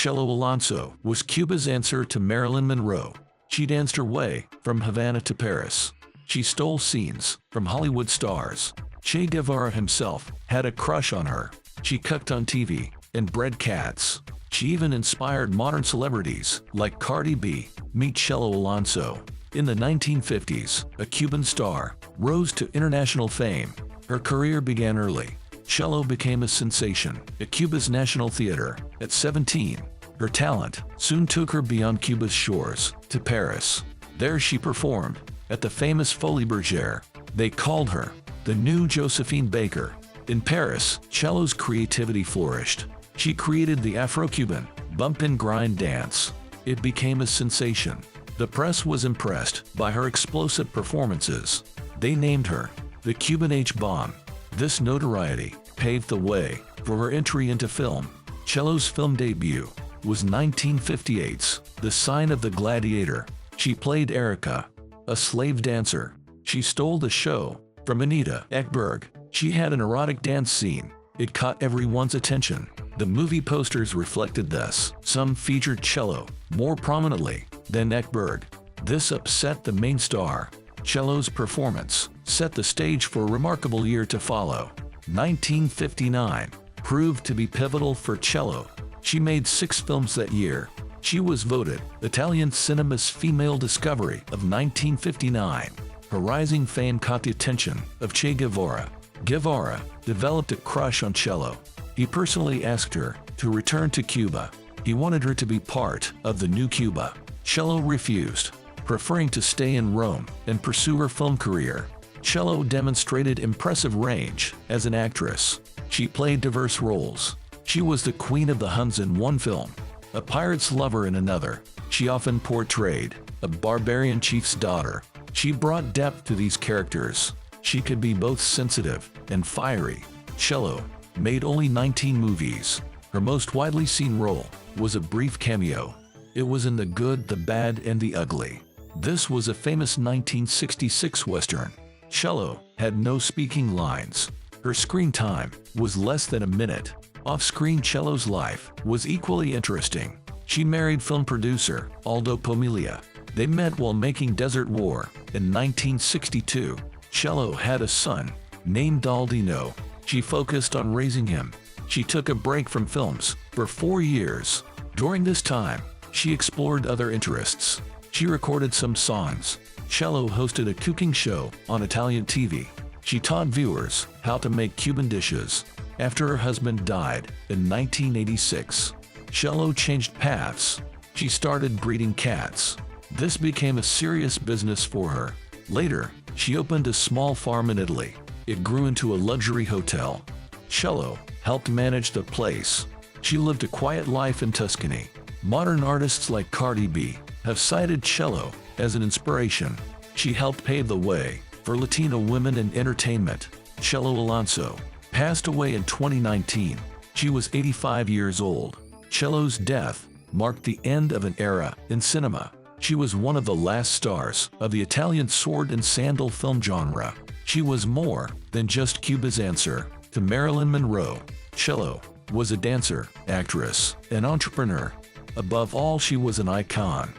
Chelo Alonso was Cuba's answer to Marilyn Monroe. She danced her way from Havana to Paris. She stole scenes from Hollywood stars. Che Guevara himself had a crush on her. She cooked on TV and bred cats. She even inspired modern celebrities like Cardi B. Meet Chelo Alonso. In the 1950s, a Cuban star rose to international fame. Her career began early. Chelo became a sensation at Cuba's National Theater at 17. Her talent soon took her beyond Cuba's shores to Paris. There she performed at the famous Folies Bergère. They called her the new Josephine Baker. In Paris, Chelo's creativity flourished. She created the Afro-Cuban bump and grind dance. It became a sensation. The press was impressed by her explosive performances. They named her the Cuban H-Bomb. This notoriety paved the way for her entry into film. Chelo's film debut was 1958's The Sign of the Gladiator. She played Erica, a slave dancer. She stole the show from Anita Ekberg. She had an erotic dance scene. It caught everyone's attention. The movie posters reflected this. Some featured Chelo more prominently than Ekberg. This upset the main star. Chelo's performance set the stage for a remarkable year to follow. 1959 proved to be pivotal for Chelo. She made 6 films that year. She was voted Italian cinema's female discovery of 1959. Her rising fame caught the attention of Che Guevara. Guevara developed a crush on Chelo. He personally asked her to return to Cuba. He wanted her to be part of the new Cuba. Chelo refused, preferring to stay in Rome and pursue her film career. Chelo demonstrated impressive range as an actress. She played diverse roles. She was the Queen of the Huns in one film, a pirate's lover in another. She often portrayed a barbarian chief's daughter. She brought depth to these characters. She could be both sensitive and fiery. Chelo made only 19 movies. Her most widely seen role was a brief cameo. It was in The Good, the Bad, and the Ugly. This was a famous 1966 Western. Chelo had no speaking lines. Her screen time was less than a minute. Off-screen, Chelo's life was equally interesting. She married film producer Aldo Pomiglia. They met while making Desert War in 1962. Chelo had a son named Aldino. She focused on raising him. She took a break from films for 4 years. During this time, she explored other interests. She recorded some songs. Chelo hosted a cooking show on Italian TV. She taught viewers how to make Cuban dishes. After her husband died in 1986, Chelo changed paths. She started breeding cats. This became a serious business for her. Later, she opened a small farm in Italy. It grew into a luxury hotel. Chelo helped manage the place. She lived a quiet life in Tuscany. Modern artists like Cardi B have cited Chelo as an inspiration. She helped pave the way for Latino women in entertainment. Chelo Alonso passed away in 2019. She was 85 years old. Chelo's death marked the end of an era in cinema. She was one of the last stars of the Italian sword and sandal film genre. She was more than just Cuba's answer to Marilyn Monroe. Chelo was a dancer, actress, and entrepreneur. Above all, she was an icon.